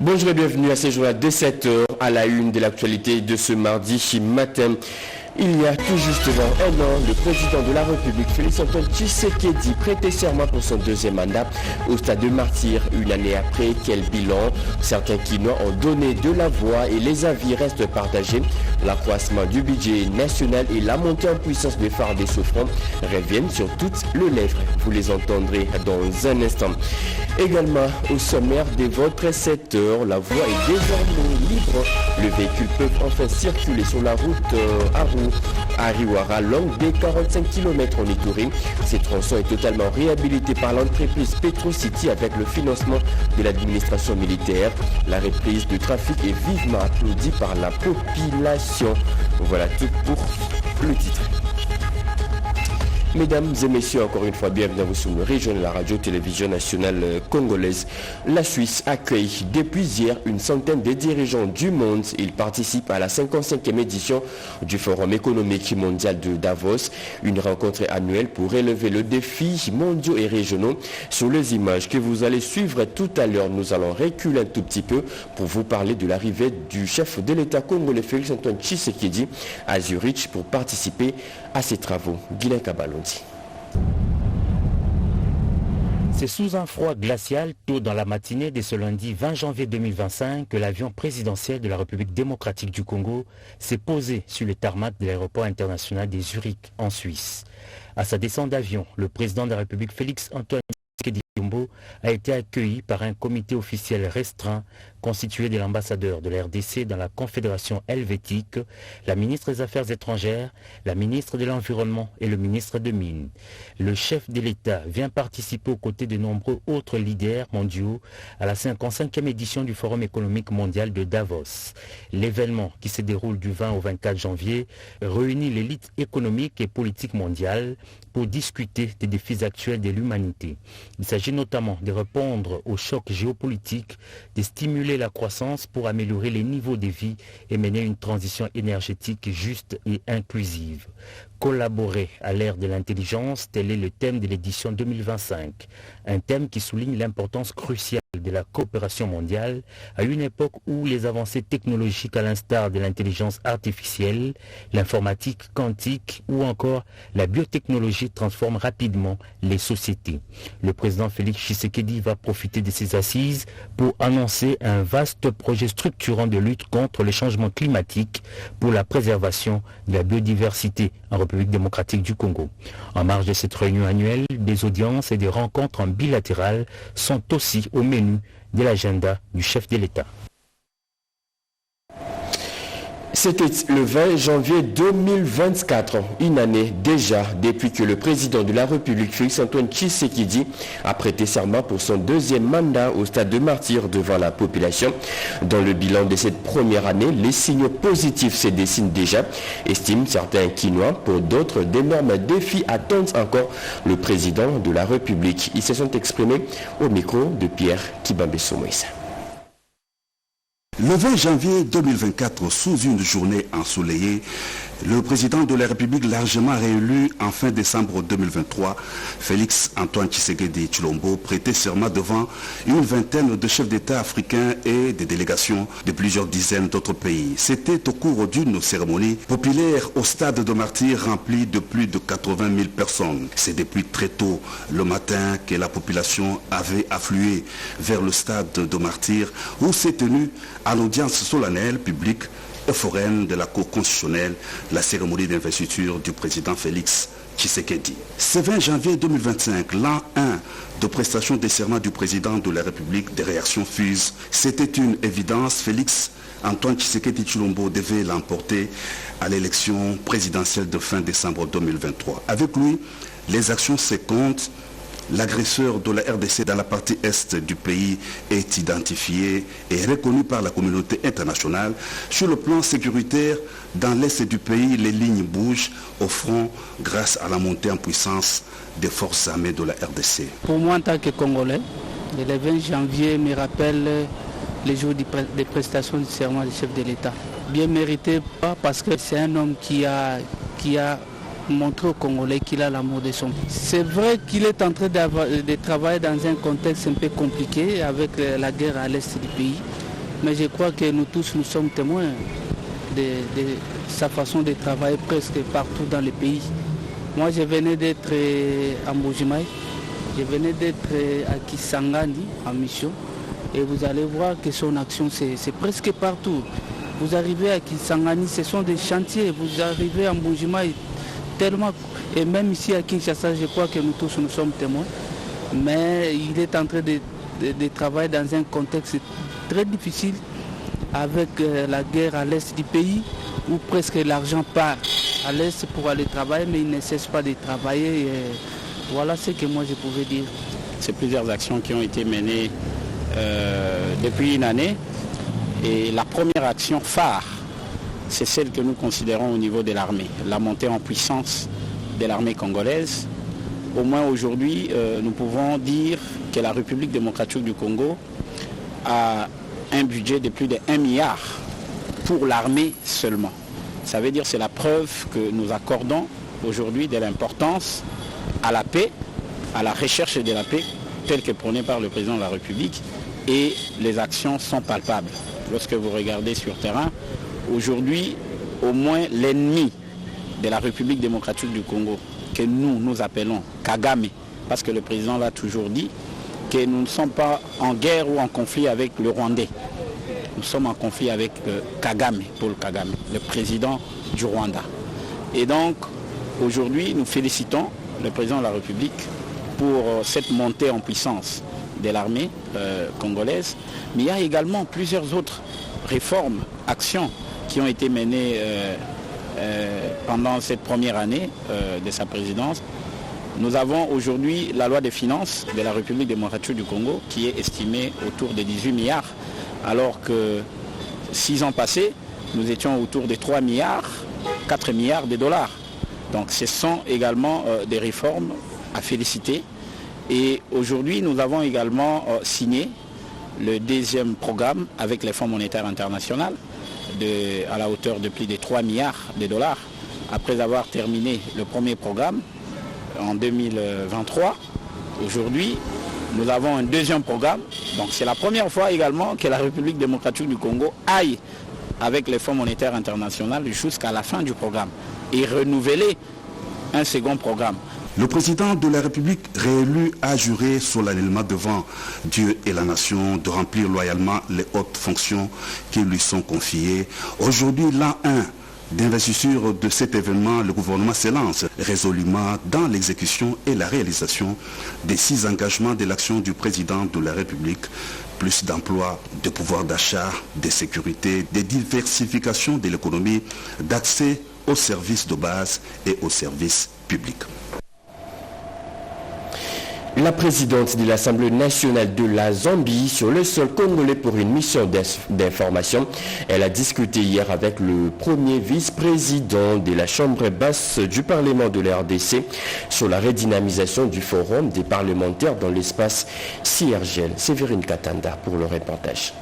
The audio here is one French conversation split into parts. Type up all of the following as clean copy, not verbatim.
Bonjour et bienvenue à ces journal de 7h à la une de l'actualité de ce mardi matin. Il y a tout justement un an, le président de la République, Félix-Antoine Tshisekedi, prêtait serment pour son deuxième mandat au stade de Martyr. Une année après, quel bilan? Certains Quinois ont donné de la voix et les avis restent partagés. L'accroissement du budget national et la montée en puissance des phares des souffrants reviennent sur toutes les lèvres. Vous les entendrez dans un instant. Également, au sommaire des votes à 7h, la voie est désormais libre. Les véhicules peuvent enfin circuler sur la route Ariwara, longue des 45 km en Ituri. Cette tronçon est totalement réhabilité par l'entreprise PetroCity avec le financement de l'administration militaire. La reprise du trafic est vivement applaudie par la population. Voilà tout pour le titre. Mesdames et messieurs, encore une fois, bienvenue à vous sur le région de la radio-télévision nationale congolaise. La Suisse accueille depuis hier une centaine de dirigeants du monde. Ils participent à la 55e édition du Forum économique mondial de Davos, une rencontre annuelle pour relever le défi mondiaux et régionaux. Sur les images que vous allez suivre tout à l'heure, nous allons reculer un tout petit peu pour vous parler de l'arrivée du chef de l'État congolais Félix-Antoine Tshisekedi à Zurich pour participer à ces travaux. Guilain Kabalondi. C'est sous un froid glacial, tôt dans la matinée de ce lundi 20 janvier 2025, que l'avion présidentiel de la République démocratique du Congo s'est posé sur le tarmac de l'aéroport international de Zurich, en Suisse. À sa descente d'avion, le président de la République Félix-Antoine Tshisekedi Tshilombo a été accueilli par un comité officiel restreint constitué de l'ambassadeur de la RDC dans la Confédération helvétique, la ministre des Affaires étrangères, la ministre de l'Environnement et le ministre de Mines. Le chef de l'État vient participer aux côtés de nombreux autres leaders mondiaux à la 55e édition du Forum économique mondial de Davos. L'événement, qui se déroule du 20 au 24 janvier, réunit l'élite économique et politique mondiale pour discuter des défis actuels de l'humanité. Il s'agit notamment de répondre aux chocs géopolitiques, de stimuler la croissance pour améliorer les niveaux de vie et mener une transition énergétique juste et inclusive. Collaborer à l'ère de l'intelligence, tel est le thème de l'édition 2025. Un thème qui souligne l'importance cruciale de la coopération mondiale à une époque où les avancées technologiques à l'instar de l'intelligence artificielle, l'informatique quantique ou encore la biotechnologie transforment rapidement les sociétés. Le président Félix Tshisekedi va profiter de ces assises pour annoncer un vaste projet structurant de lutte contre le changement climatique pour la préservation de la biodiversité en République démocratique du Congo. En marge de cette réunion annuelle, des audiences et des rencontres en bilatéral sont aussi au menu de l'agenda du chef de l'État. C'était le 20 janvier 2024, une année déjà depuis que le président de la République, Félix-Antoine Tshisekedi, a prêté serment pour son deuxième mandat au stade de Martyr devant la population. Dans le bilan de cette première année, les signes positifs se dessinent déjà, estiment certains Quinois. Pour d'autres, d'énormes défis attendent encore le président de la République. Ils se sont exprimés au micro de Pierre Kibambe-Somoïsa. Le 20 janvier 2024, sous une journée ensoleillée, le président de la République largement réélu en fin décembre 2023, Félix-Antoine Tshisekedi Tshilombo, prêtait serment devant une vingtaine de chefs d'État africains et des délégations de plusieurs dizaines d'autres pays. C'était au cours d'une cérémonie populaire au stade de Martyr rempli de plus de 80 000 personnes. C'est depuis très tôt le matin que la population avait afflué vers le stade de Martyr où s'est tenue à l'audience solennelle publique foraine de la Cour constitutionnelle, la cérémonie d'investiture du président Félix Tshisekedi. Ce 20 janvier 2025, l'an 1 de prestation des serments du président de la République, des réactions fusent. C'était une évidence, Félix-Antoine Tshisekedi Tshilombo devait l'emporter à l'élection présidentielle de fin décembre 2023. Avec lui, les actions se comptent. L'agresseur de la RDC dans la partie est du pays est identifié et reconnu par la communauté internationale. Sur le plan sécuritaire, dans l'est du pays, les lignes bougent au front grâce à la montée en puissance des forces armées de la RDC. Pour moi, en tant que Congolais, le 20 janvier me rappelle les jours des prestations du serment du chef de l'État. Bien mérité, pas parce que c'est un homme qui a montrer aux Congolais qu'il a l'amour de son pays. C'est vrai qu'il est en train de travailler dans un contexte un peu compliqué avec la guerre à l'est du pays, mais je crois que nous tous, nous sommes témoins de sa façon de travailler presque partout dans le pays. Moi, je venais d'être à Mbuji-Mayi, je venais d'être à Kisangani en mission, et vous allez voir que son action, c'est presque partout. Vous arrivez à Kisangani, ce sont des chantiers, vous arrivez à Mbuji-Mayi, tellement, et même ici à Kinshasa, je crois que nous tous, nous sommes témoins, mais il est en train de travailler dans un contexte très difficile, avec la guerre à l'est du pays, où presque l'argent part à l'est pour aller travailler, mais il ne cesse pas de travailler. Et voilà ce que moi je pouvais dire. C'est plusieurs actions qui ont été menées depuis une année. Et la première action phare, c'est celle que nous considérons au niveau de l'armée, la montée en puissance de l'armée congolaise. Au moins aujourd'hui, nous pouvons dire que la République démocratique du Congo a un budget de plus de 1 milliard pour l'armée seulement. Ça veut dire que c'est la preuve que nous accordons aujourd'hui de l'importance à la paix, à la recherche de la paix, telle que prônée par le président de la République, et les actions sont palpables. Lorsque vous regardez sur terrain, aujourd'hui, au moins l'ennemi de la République démocratique du Congo, que nous appelons Kagame, parce que le président l'a toujours dit, que nous ne sommes pas en guerre ou en conflit avec le Rwandais. Nous sommes en conflit avec Kagame, Paul Kagame, le président du Rwanda. Et donc, aujourd'hui, nous félicitons le président de la République pour cette montée en puissance de l'armée congolaise. Mais il y a également plusieurs autres réformes, actions qui ont été menées pendant cette première année de sa présidence. Nous avons aujourd'hui la loi des finances de la République démocratique du Congo qui est estimée autour de 18 milliards, alors que 6 ans passés, nous étions autour de 3 milliards, 4 milliards de dollars. Donc ce sont également des réformes à féliciter. Et aujourd'hui, nous avons également signé le deuxième programme avec les Fonds monétaires internationaux à la hauteur de plus de 3 milliards de dollars. Après avoir terminé le premier programme en 2023, aujourd'hui, nous avons un deuxième programme. Donc c'est la première fois également que la République démocratique du Congo aille avec les Fonds monétaires internationaux jusqu'à la fin du programme et renouveler un second programme. Le président de la République réélu a juré solennellement devant Dieu et la nation de remplir loyalement les hautes fonctions qui lui sont confiées. Aujourd'hui, l'an 1 d'investiture de cet événement, le gouvernement s'élance résolument dans l'exécution et la réalisation des 6 engagements de l'action du président de la République: plus d'emplois, de pouvoir d'achat, de sécurité, de diversification de l'économie, d'accès aux services de base et aux services publics. La présidente de l'Assemblée nationale de la Zambie sur le sol congolais pour une mission d'information. Elle a discuté hier avec le premier vice-président de la Chambre basse du Parlement de la RDC sur la redynamisation du forum des parlementaires dans l'espace CIRGL. Séverine Katanda pour le reportage.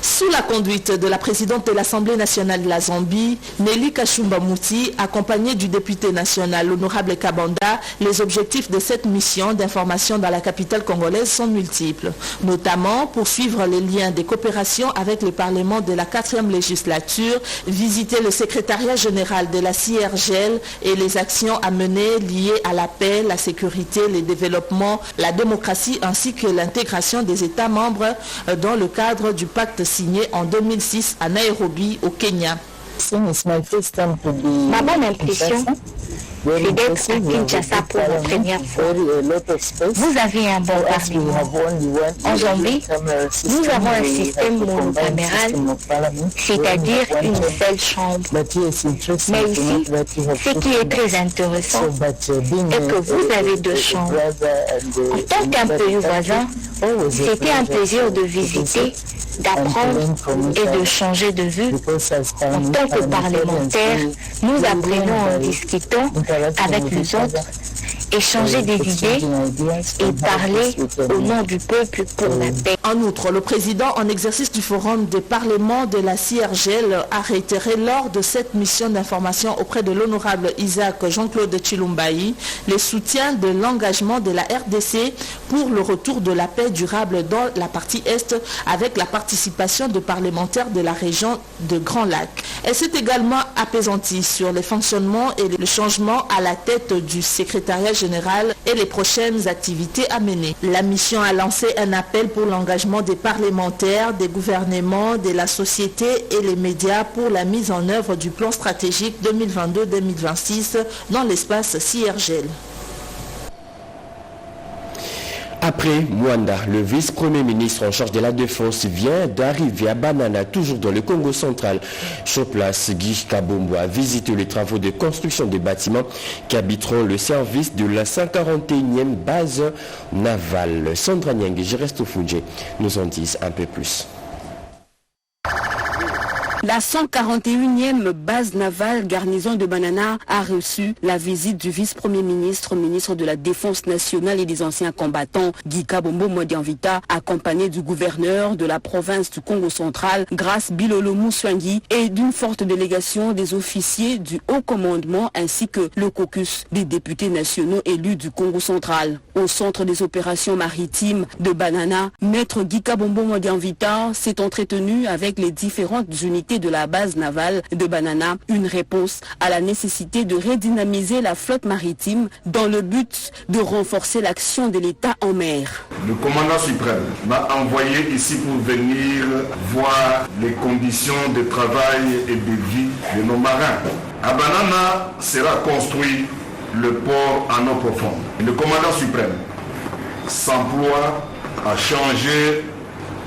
Sous la conduite de la présidente de l'Assemblée nationale de la Zambie, Nelly Kachumba Mouti, accompagnée du député national l'honorable Kabanda, les objectifs de cette mission d'information dans la capitale congolaise sont multiples, notamment poursuivre les liens de coopération avec le Parlement de la 4e législature, visiter le secrétariat général de la CIRGL et les actions à mener liées à la paix, la sécurité, le développement, la démocratie ainsi que l'intégration des États membres dans le cadre du pacte signé en 2006 à Nairobi, au Kenya. Ma bonne impression, c'est d'être à Kinshasa pour la première fois. Vous avez un bon parlement. En Zambie, nous avons un système monocaméral, c'est-à-dire une seule chambre. Mais ici, ce qui est très intéressant est que vous avez 2 chambres. En tant qu'un pays voisin, c'était un plaisir de visiter, d'apprendre et de changer de vue. En tant que parlementaires, nous apprenons en discutant avec les autres échanger des idées et parler au nom du peuple pour la paix. En outre, le président en exercice du Forum des parlements de la CIRGL a réitéré lors de cette mission d'information auprès de l'honorable Isaac Jean-Claude Chilumbaï le soutien de l'engagement de la RDC pour le retour de la paix durable dans la partie Est avec la participation de parlementaires de la région de Grand Lac. Elle s'est également apaisantie sur les fonctionnements et le changement à la tête du secrétariat général et les prochaines activités à mener. La mission a lancé un appel pour l'engagement des parlementaires, des gouvernements, de la société et les médias pour la mise en œuvre du plan stratégique 2022-2026 dans l'espace CIRGL. Après Mwanda, le vice-premier ministre en charge de la Défense vient d'arriver à Banana, toujours dans le Congo central. Sur place, Guy Kabombo a visité les travaux de construction des bâtiments qui habiteront le service de la 141e base navale. Sandra Nyang et Geresto Fudje nous en disent un peu plus. La 141e base navale garnison de Banana a reçu la visite du vice-premier ministre, ministre de la Défense nationale et des anciens combattants, Guy Kabombo Modianvita, accompagné du gouverneur de la province du Congo central, Grace Bilolo Mouswangi, et d'une forte délégation des officiers du haut commandement ainsi que le caucus des députés nationaux élus du Congo central. Au centre des opérations maritimes de Banana, maître Guy Kabombo Modianvita s'est entretenu avec les différentes unités de la base navale de Banana, une réponse à la nécessité de redynamiser la flotte maritime dans le but de renforcer l'action de l'État en mer. Le commandant suprême m'a envoyé ici pour venir voir les conditions de travail et de vie de nos marins. À Banana sera construit le port en eau profonde. Le commandant suprême s'emploie à changer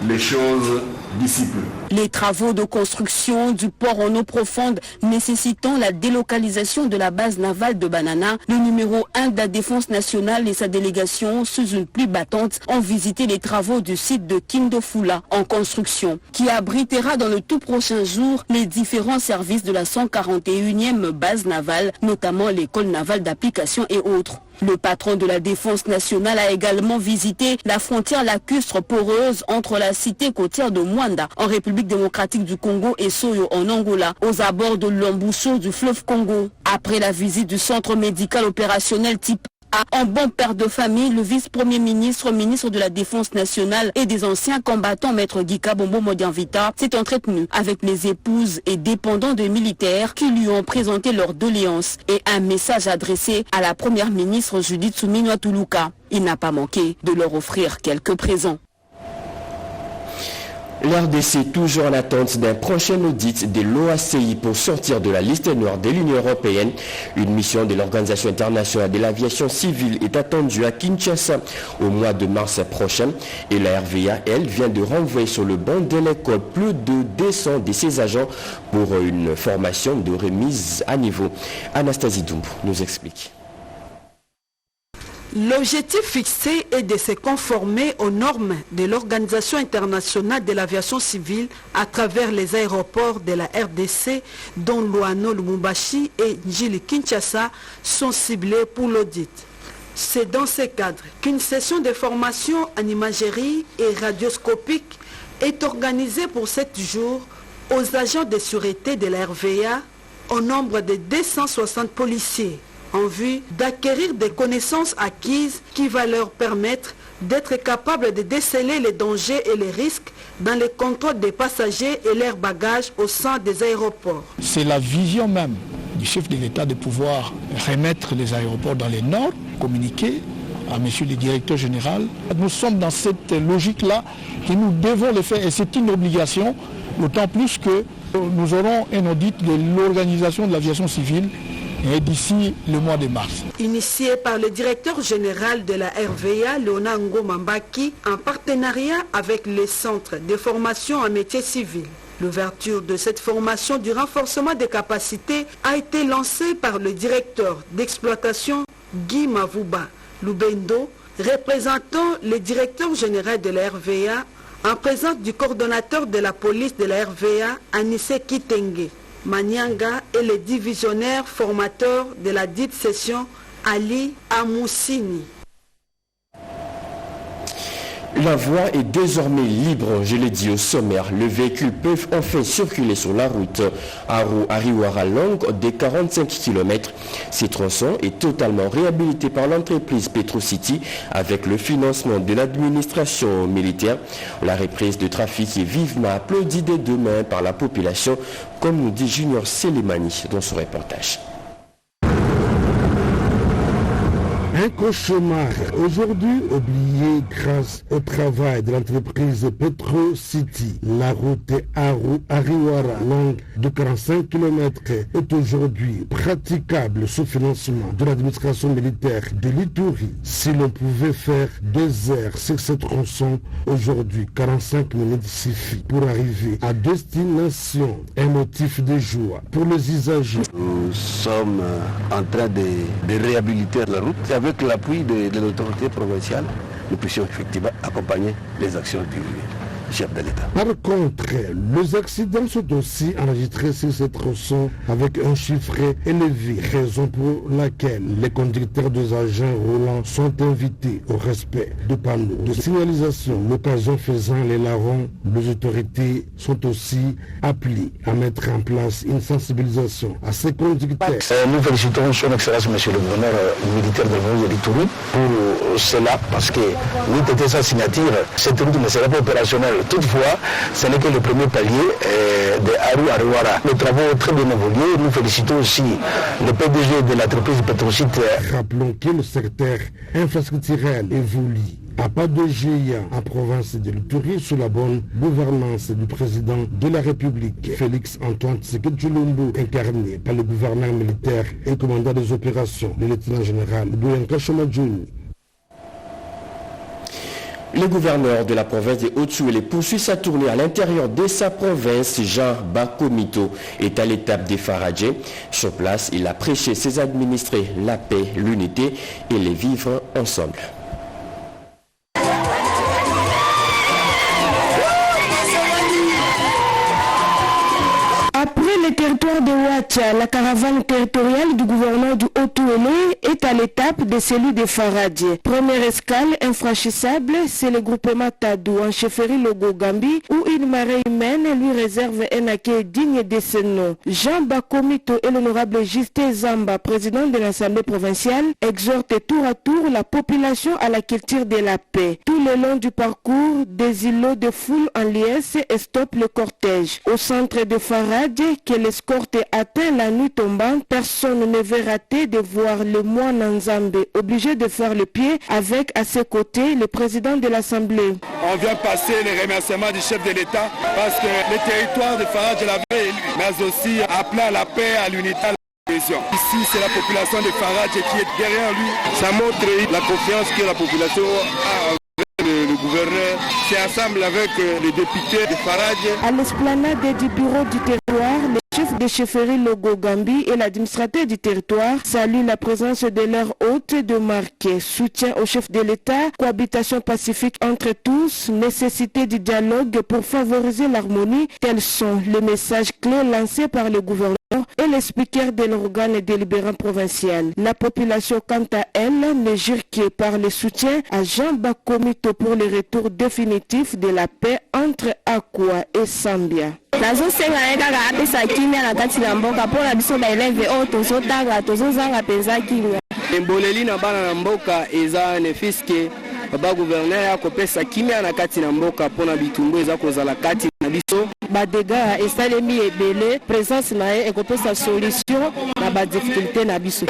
les choses d'ici peu. Les travaux de construction du port en eau profonde nécessitant la délocalisation de la base navale de Banana, le numéro 1 de la Défense nationale et sa délégation sous une pluie battante ont visité les travaux du site de Kindofula en construction, qui abritera dans le tout prochain jour les différents services de la 141e base navale, notamment l'école navale d'application et autres. Le patron de la Défense nationale a également visité la frontière lacustre poreuse entre la cité côtière de Mwanda en République démocratique du Congo et Soyo en Angola, aux abords de l'embouchure du fleuve Congo. Après la visite du centre médical opérationnel type A, en bon père de famille, le vice-premier ministre, ministre de la Défense nationale et des anciens combattants, maître Guy Kabombo Modianvita, s'est entretenu avec les épouses et dépendants de militaires qui lui ont présenté leurs doléances et un message adressé à la première ministre Judith Suminwa Tuluka. Il n'a pas manqué de leur offrir quelques présents. L'RDC toujours en attente d'un prochain audit de l'OACI pour sortir de la liste noire de l'Union européenne. Une mission de l'Organisation internationale de l'aviation civile est attendue à Kinshasa au mois de mars prochain. Et la RVA, elle, vient de renvoyer sur le banc de l'école plus de 200 de ses agents pour une formation de remise à niveau. Anastasie Doumbou nous explique. L'objectif fixé est de se conformer aux normes de l'Organisation internationale de l'aviation civile à travers les aéroports de la RDC, dont Luano Lubumbashi et Njili Kinshasa sont ciblés pour l'audit. C'est dans ce cadre qu'une session de formation en imagerie et radioscopique est organisée pour 7 jours aux agents de sûreté de la RVA au nombre de 260 policiers, en vue d'acquérir des connaissances acquises qui va leur permettre d'être capables de déceler les dangers et les risques dans le contrôle des passagers et leurs bagages au sein des aéroports. C'est la vision même du chef de l'État de pouvoir remettre les aéroports dans les normes, communiquer à monsieur le directeur général. Nous sommes dans cette logique-là que nous devons le faire et c'est une obligation, d'autant plus que nous aurons un audit de l'Organisation de l'aviation civile et d'ici le mois de mars. Initié par le directeur général de la RVA, Leonango Mambaki, en partenariat avec les centres de formation en métier civil. L'ouverture de cette formation du renforcement des capacités a été lancée par le directeur d'exploitation Guy Mavuba Lubendo, représentant le directeur général de la RVA, en présence du coordonnateur de la police de la RVA, Anissé Kitenge Manyanga, et les divisionnaires formateurs de la dite session Ali Amoussini. La voie est désormais libre, je l'ai dit au sommaire. Les véhicules peuvent enfin circuler sur la route Aru-Ariwara longue de 45 km. Ce tronçon est totalement réhabilité par l'entreprise Petrocity avec le financement de l'administration militaire. La reprise de trafic est vivement applaudie dès demain par la population, comme nous dit Junior Selemani dans son reportage. Un cauchemar aujourd'hui oublié grâce au travail de l'entreprise Petrocity. La route Aru-Ariwara longue de 45 km est aujourd'hui praticable sous financement de l'administration militaire de l'Ituri. Si l'on pouvait faire 2 heures sur ce tronçon, aujourd'hui 45 minutes suffit pour arriver à destination. Un motif de joie pour les usagers. Nous sommes en train de réhabiliter la route. Avec l'appui de l'autorité provinciale, nous puissions effectivement accompagner les actions du chef de l'État. Par contre, les accidents sont aussi enregistrés sur ce tronçon avec un chiffre élevé, raison pour laquelle les conducteurs des agents roulants sont invités au respect de panneaux de signalisation. L'occasion faisant les larrons, les autorités sont aussi appelées à mettre en place une sensibilisation à ces conducteurs. Nous félicitons son Excellence Monsieur le gouverneur militaire de l'Ituri pour cela, parce que nous étions sa signature, cette route ne sera pas opérationnelle. Toutefois, ce n'est que le premier palier de Aru-Ariwara. Les travaux ont très bien évolué. Nous félicitons aussi le PDG de l'entreprise Petrocity. Rappelons que le secteur infrastructurel évolue à pas de géant en province de l'Ituri sous la bonne gouvernance du président de la République, Félix Antoine Tshisekedi Tshilombo, incarné par le gouverneur militaire et commandant des opérations, le lieutenant général Bouyanka Shomadjouni. Le gouverneur de la province de Haut-Souélé poursuit sa tournée à l'intérieur de sa province. Jean Bakomito est à l'étape des Faradjé. Sur place, il a prêché ses administrés la paix, l'unité et les vivre ensemble. Après le territoire de Ouacha, la caravane territoriale du gouverneur du Haut-Ouélé est à l'étape de celui de Faradjé. Première escale infranchissable, c'est le groupement Tadou en chefferie Logo-Gambi où une marée humaine lui réserve un accueil digne de ce nom. Jean Bakomito et l'honorable Justin Zamba, président de l'Assemblée provinciale, exhortent tour à tour la population à la culture de la paix. Tout le long du parcours, des îlots de foule en liesse stoppent le cortège. Au centre de Faradjé, que l'escorte atteint la nuit tombante, personne ne veut rater de voir le moine Nzambe obligé de faire le pied avec à ses côtés le président de l'Assemblée. On vient passer les remerciements du chef de l'État parce que le territoire de Faradjé l'avait élu, mais aussi appelant à la paix, à l'unité, à la cohésion. Ici, c'est la population de Faradjé qui est derrière lui. Ça montre la confiance que la population a. Le gouverneur s'est ensemble avec les députés de Faradjé. À l'esplanade du bureau du territoire, le chef de chefferie Logo-Gambi et l'administrateur du territoire saluent la présence de leur hôte de marquer soutien au chef de l'État, cohabitation pacifique entre tous, nécessité du dialogue pour favoriser l'harmonie. Tels sont les messages clés lancés par le gouverneur et les speakers de l'organe délibérant provincial. La population, quant à elle, ne jure que par le soutien à Jean Bakomito pour le retour définitif de la paix entre Akwa et Sambia. Emboleli na bana na mboka eza ne fiske ba gouverneur akopesa kimia na kati na mboka pona bitumbu eza kozala kati na biso badega esalemi ebele présence na ye ekopesa solution na ba difficulté na biso.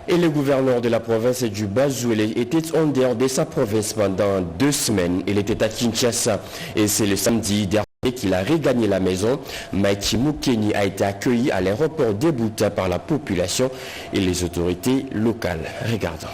Et le gouverneur de la province du Bas-Ouélé était en dehors de sa province pendant 2 semaines. Il était à Kinshasa et c'est le samedi dernier qu'il a regagné la maison. Mike Mukeni a été accueilli à l'aéroport d'Ebouta par la population et les autorités locales. Regardons.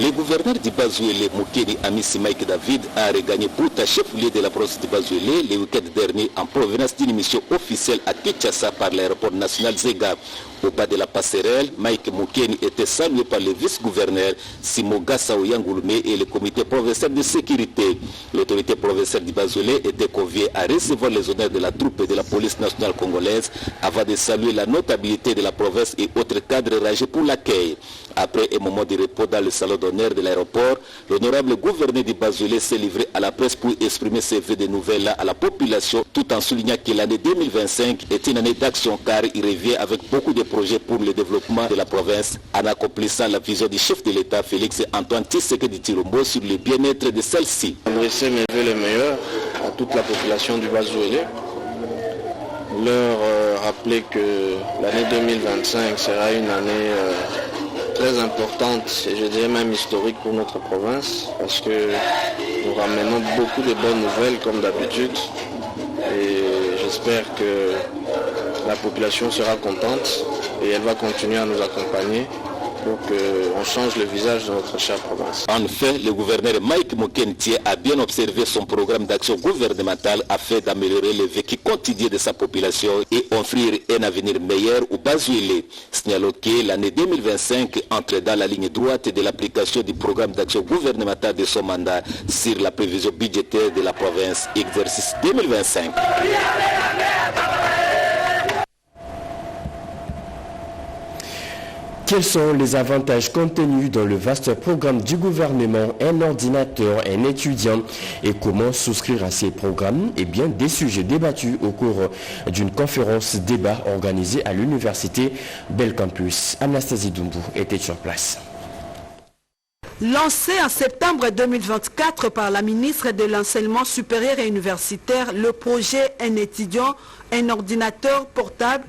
Le gouverneur du Bas-Ouélé, Mukeni Amisi Mike David, a regagné Bouta, chef-lieu de la province du Bas-Ouélé, le week-end dernier en provenance d'une mission officielle à Kinshasa par l'aéroport national Zega. Au bas de la passerelle, Mike Mukeni était salué par le vice-gouverneur Simogasa Oyangulume et le comité provincial de sécurité. L'autorité provinciale du Bazolé était conviée à recevoir les honneurs de la troupe et de la police nationale congolaise avant de saluer la notabilité de la province et autres cadres rangés pour l'accueil. Après un moment de repos dans le salon d'honneur de l'aéroport, l'honorable gouverneur du Bazolé s'est livré à la presse pour exprimer ses vœux de nouvelles à la population, tout en soulignant que l'année 2025 est une année d'action car il revient avec beaucoup de projets pour le développement de la province en accomplissant la vision du chef de l'État Félix Antoine Tshisekedi Tshilombo sur le bien-être de celle-ci. Adresser mes vœux les meilleurs à toute la population du Bazolé, leur rappeler que l'année 2025 sera une année très importante et je dirais même historique pour notre province parce que nous ramenons beaucoup de bonnes nouvelles comme d'habitude et j'espère que la population sera contente et elle va continuer à nous accompagner pour qu'on change le visage de notre chère province. En fait, le gouverneur Mike Mukeni a bien observé son programme d'action gouvernementale afin d'améliorer le vécu quotidien de sa population et offrir un avenir meilleur au Bazouélé. Signalons que l'année 2025 entre dans la ligne droite de l'application du programme d'action gouvernementale de son mandat sur la prévision budgétaire de la province, exercice 2025. Quels sont les avantages contenus dans le vaste programme du gouvernement, un ordinateur, un étudiant et comment souscrire à ces programmes? Eh bien, des sujets débattus au cours d'une conférence débat organisée à l'université Belcampus. Anastasie Doumbou était sur place. Lancé en septembre 2024 par la ministre de l'Enseignement supérieur et universitaire, le projet Un étudiant, un ordinateur portable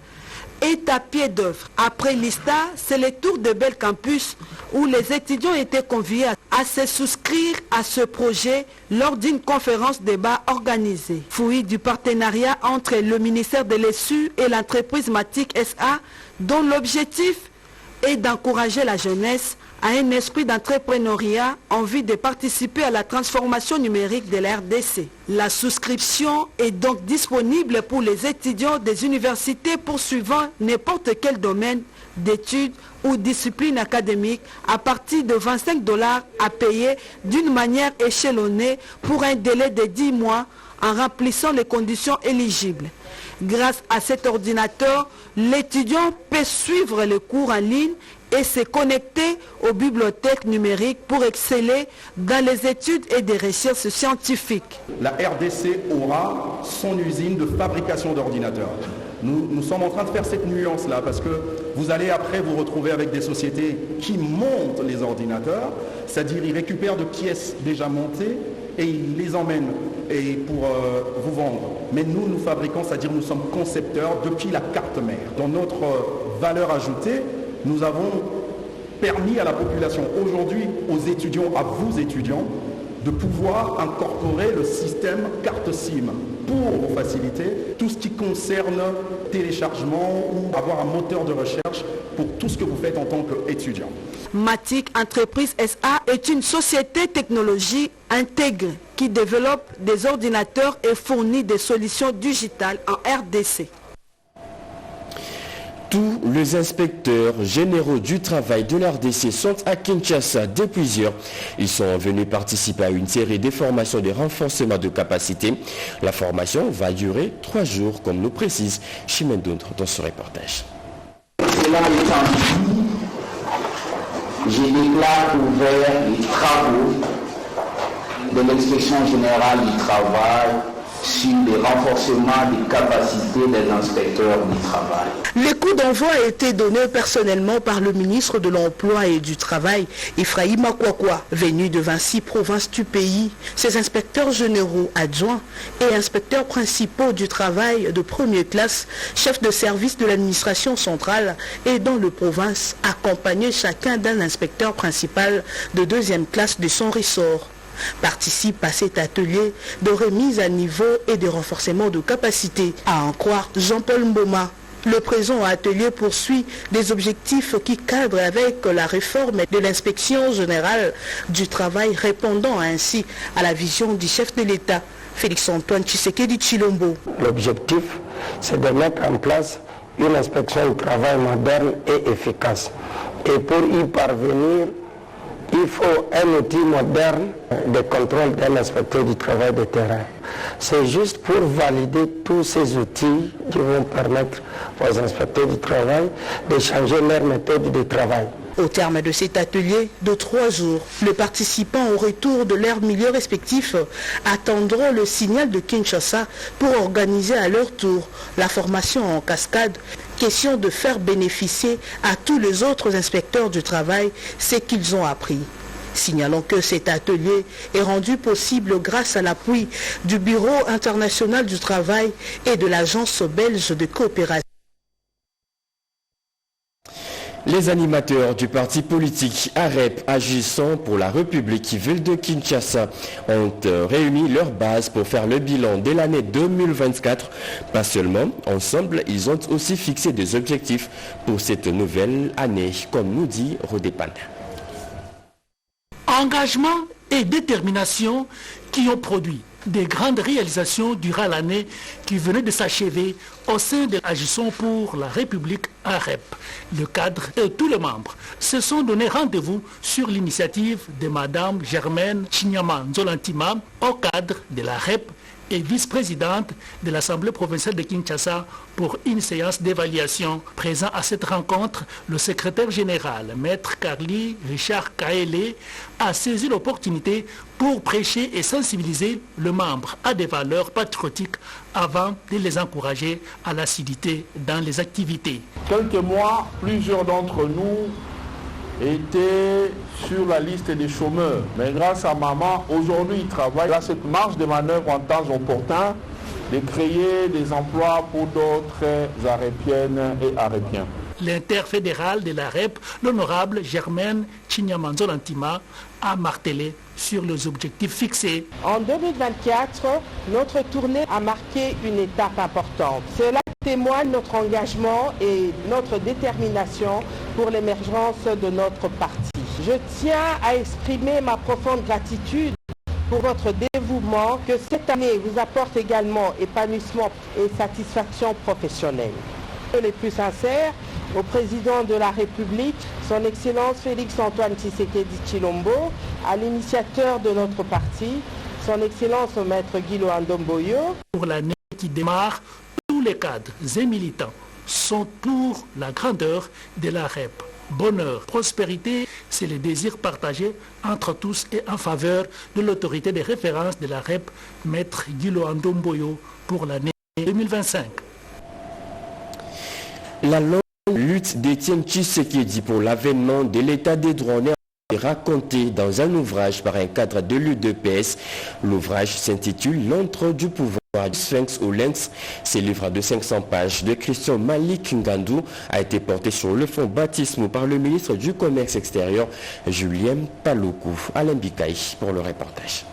est à pied d'œuvre. Après l'ISTA, c'est le tour de Belcampus où les étudiants étaient conviés à se souscrire à ce projet lors d'une conférence débat organisée. Fruit du partenariat entre le ministère de l'ESU et l'entreprise Matic SA, dont l'objectif est d'encourager la jeunesse à un esprit d'entrepreneuriat en vue de participer à la transformation numérique de la RDC. La souscription est donc disponible pour les étudiants des universités poursuivant n'importe quel domaine d'études ou discipline académique à partir de 25 $ à payer d'une manière échelonnée pour un délai de 10 mois en remplissant les conditions éligibles. Grâce à cet ordinateur, l'étudiant peut suivre les cours en ligne et se connecter aux bibliothèques numériques pour exceller dans les études et des recherches scientifiques. La RDC aura son usine de fabrication d'ordinateurs. Nous sommes en train de faire cette nuance-là parce que vous allez après vous retrouver avec des sociétés qui montent les ordinateurs, c'est-à-dire ils récupèrent de pièces déjà montées et ils les emmènent pour vous vendre. Mais nous fabriquons, c'est-à-dire nous sommes concepteurs depuis la carte mère. Dans notre valeur ajoutée, nous avons permis à la population, aujourd'hui aux étudiants, à vous étudiants, de pouvoir incorporer le système carte SIM pour vous faciliter tout ce qui concerne téléchargement ou avoir un moteur de recherche pour tout ce que vous faites en tant qu'étudiant. Matic Entreprise SA est une société technologie intégrée qui développe des ordinateurs et fournit des solutions digitales en RDC. Tous les inspecteurs généraux du travail de l'RDC sont à Kinshasa depuis hier. Ils sont venus participer à une série de formations de renforcement de capacité. La formation va durer 3 jours, comme nous précise Chimène Dondre dans ce reportage. Je déclare ouvert les travaux de l'inspection générale du travail sur le renforcement des capacités des inspecteurs du travail. Le coup d'envoi a été donné personnellement par le ministre de l'Emploi et du Travail, Ephraïm Akwakwa, venu de 26 provinces du pays. Ces inspecteurs généraux adjoints et inspecteurs principaux du travail de première classe, chefs de service de l'administration centrale et dans le province, accompagnaient chacun d'un inspecteur principal de 2e classe de son ressort. Participe à cet atelier de remise à niveau et de renforcement de capacité. À en croire Jean-Paul Mboma, le présent atelier poursuit des objectifs qui cadrent avec la réforme de l'inspection générale du travail, répondant ainsi à la vision du chef de l'État, Félix Antoine Tshisekedi Tshilombo. L'objectif, c'est de mettre en place une inspection du travail moderne et efficace. Et pour y parvenir, il faut un outil moderne de contrôle d'un inspecteur du travail de terrain. C'est juste pour valider tous ces outils qui vont permettre aux inspecteurs du travail de changer leur méthode de travail. Au terme de cet atelier de 3 jours, les participants au retour de leurs milieux respectifs attendront le signal de Kinshasa pour organiser à leur tour la formation en cascade. Question de faire bénéficier à tous les autres inspecteurs du travail ce qu'ils ont appris. Signalons que cet atelier est rendu possible grâce à l'appui du Bureau international du travail et de l'Agence belge de coopération. Les animateurs du parti politique AREP agissant pour la République ville de Kinshasa ont réuni leur base pour faire le bilan de l'année 2024. Pas seulement, ensemble, ils ont aussi fixé des objectifs pour cette nouvelle année, comme nous dit Rodépane. Engagement et détermination qui ont produit des grandes réalisations durant l'année qui venait de s'achever au sein de Agissons pour la République AREP. Le cadre et tous les membres se sont donné rendez-vous sur l'initiative de Mme Germaine Chinyama Nzolantima au cadre de l'AREP et vice-présidente de l'Assemblée provinciale de Kinshasa pour une séance d'évaluation. Présent à cette rencontre, le secrétaire général, Maître Carly Richard Kaele, a saisi l'opportunité pour prêcher et sensibiliser le membre à des valeurs patriotiques avant de les encourager à l'assiduité dans les activités. Quelques mois, plusieurs d'entre nous étaient sur la liste des chômeurs. Mais grâce à maman, aujourd'hui, il travaille à cette marge de manœuvre en temps opportun de créer des emplois pour d'autres arépiennes et arépiens. L'interfédéral de l'AREP, l'honorable Germaine Chinyama Nzolantima, a martelé sur les objectifs fixés. En 2024, notre tournée a marqué une étape importante. Cela témoigne notre engagement et notre détermination pour l'émergence de notre parti. Je tiens à exprimer ma profonde gratitude pour votre dévouement que cette année vous apporte également épanouissement et satisfaction professionnelle. Les plus sincères au président de la République, son Excellence Félix-Antoine Tshisekedi Tshilombo, à l'initiateur de notre parti, son Excellence Maître Guilo Ndomboyo. Pour l'année qui démarre, tous les cadres et militants sont pour la grandeur de la REP. Bonheur, prospérité, c'est le désir partagé entre tous et en faveur de l'autorité de référence de la REP, Maître Guilo Ndomboyo, pour l'année 2025. La longue lutte d'Étienne Tshisekedi pour l'avènement de l'état des droits est racontée dans un ouvrage par un cadre de l'UDPS. L'ouvrage s'intitule L'entre du pouvoir du Sphinx au Lynx. Ce livre de 500 pages de Christian Malik Ngandou a été porté sur le fond baptisme par le ministre du Commerce extérieur Julien Paluku. Alain Bikaï pour le reportage.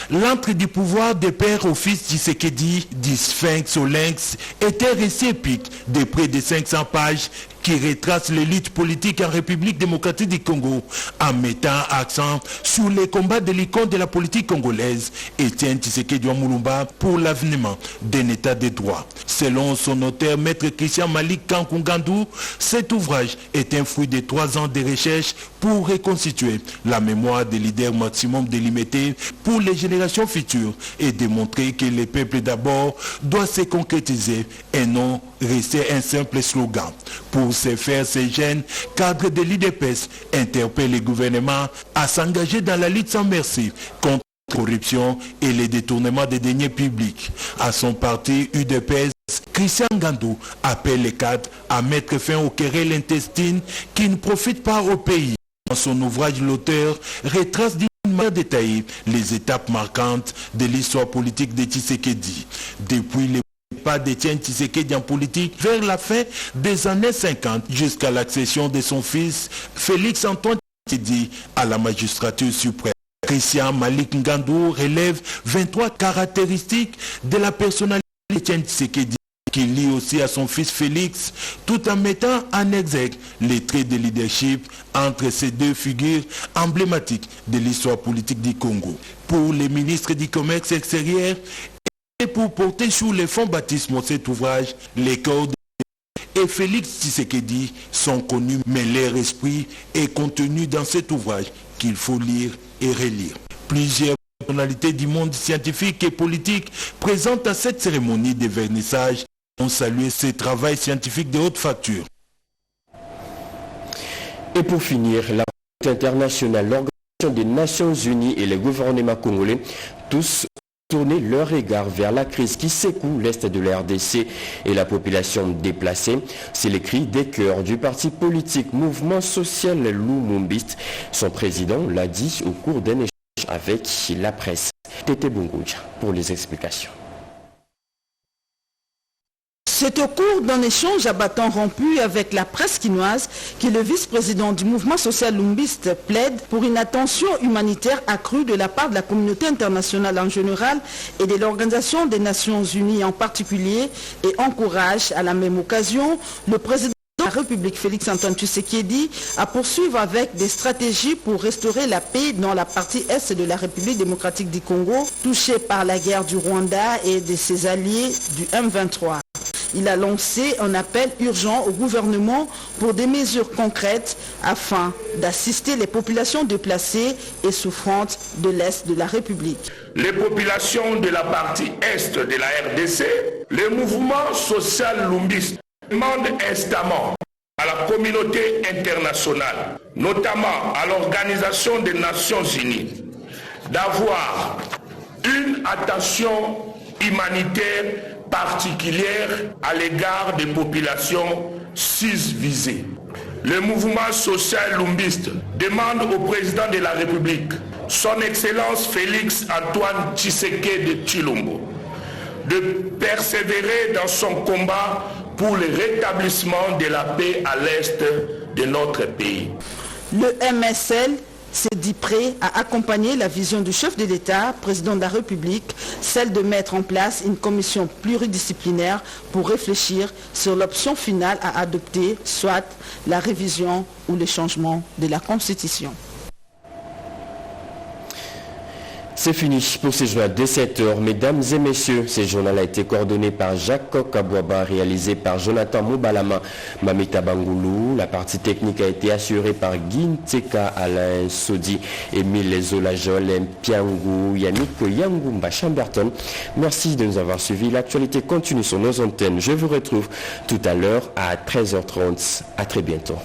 L'entre du pouvoir des pères au fils Tshisekedi, du Sphinx au Lynx, était récipique de près de 500 pages qui retrace les luttes politiques en République démocratique du Congo en mettant accent sur les combats de l'icône de la politique congolaise, Étienne Tshisekedi Mulumba, pour l'avènement d'un état de droit. Selon son auteur, Maître Christian Malik Ngandou, cet ouvrage est un fruit de 3 ans de recherche pour reconstituer la mémoire des leaders maximum délimités pour les générations futures et démontrer que le peuple d'abord doit se concrétiser et non rester un simple slogan. Pour ce faire, ces jeunes cadres de l'UDPS interpellent le gouvernement à s'engager dans la lutte sans merci contre la corruption et les détournements des deniers publics. À son parti UDPS, Christian Ngandou appelle les cadres à mettre fin aux querelles intestines qui ne profitent pas au pays. Dans son ouvrage, l'auteur retrace d'une manière détaillée les étapes marquantes de l'histoire politique de Tshisekedi. Depuis les pas d'Étienne Tshisekedi en politique vers la fin des années 50 jusqu'à l'accession de son fils Félix-Antoine Tshisekedi à la magistrature suprême. Christian Malik Ngandou relève 23 caractéristiques de la personnalité d'Étienne Tshisekedi qui lie aussi à son fils Félix, tout en mettant en exergue les traits de leadership entre ces deux figures emblématiques de l'histoire politique du Congo. Pour les ministres du Commerce extérieur Et pour porter sur les fonds baptismaux cet ouvrage, les corps et Félix Tshisekedi sont connus, mais leur esprit est contenu dans cet ouvrage qu'il faut lire et relire. Plusieurs personnalités du monde scientifique et politique présentes à cette cérémonie de vernissage ont salué ce travail scientifique de haute facture. Et pour finir, la Communauté internationale, l'Organisation des Nations Unies et les gouvernements congolais, tous tourner leur regard vers la crise qui secoue l'Est de la RDC et la population déplacée. C'est le cri des cœurs du parti politique Mouvement Social Lumumbiste. Son président l'a dit au cours d'un échange avec la presse. Tété Bunguja pour les explications. C'est au cours d'un échange à bâton rompu avec la presse quinoise que le vice-président du mouvement social lumbiste plaide pour une attention humanitaire accrue de la part de la communauté internationale en général et de l'Organisation des Nations Unies en particulier et encourage à la même occasion le président de la République Félix-Antoine Tshisekedi à poursuivre avec des stratégies pour restaurer la paix dans la partie est de la République démocratique du Congo touchée par la guerre du Rwanda et de ses alliés du M23. Il a lancé un appel urgent au gouvernement pour des mesures concrètes afin d'assister les populations déplacées et souffrantes de l'Est de la République. Les populations de la partie Est de la RDC, le mouvement social lumbiste demande instamment à la communauté internationale, notamment à l'Organisation des Nations Unies, d'avoir une attention humanitaire particulière à l'égard des populations sus-visées. Le mouvement social lumbiste demande au président de la République, son Excellence Félix-Antoine Tshisekedi Tshilombo, de persévérer dans son combat pour le rétablissement de la paix à l'est de notre pays. Le MSL s'est dit prêt à accompagner la vision du chef de l'État, président de la République, celle de mettre en place une commission pluridisciplinaire pour réfléchir sur l'option finale à adopter, soit la révision ou le changement de la Constitution. C'est fini pour ce journal de 17h. Mesdames et messieurs, ce journal a été coordonné par Jacques Kabouaba, réalisé par Jonathan Moubalama, Mamita Bangoulou. La partie technique a été assurée par Ginteka Alain Sodi, Émile Zolajol, Mpiangou, Yannick Yangumba Chamberton. Merci de nous avoir suivis. L'actualité continue sur nos antennes. Je vous retrouve tout à l'heure à 13h30. À très bientôt.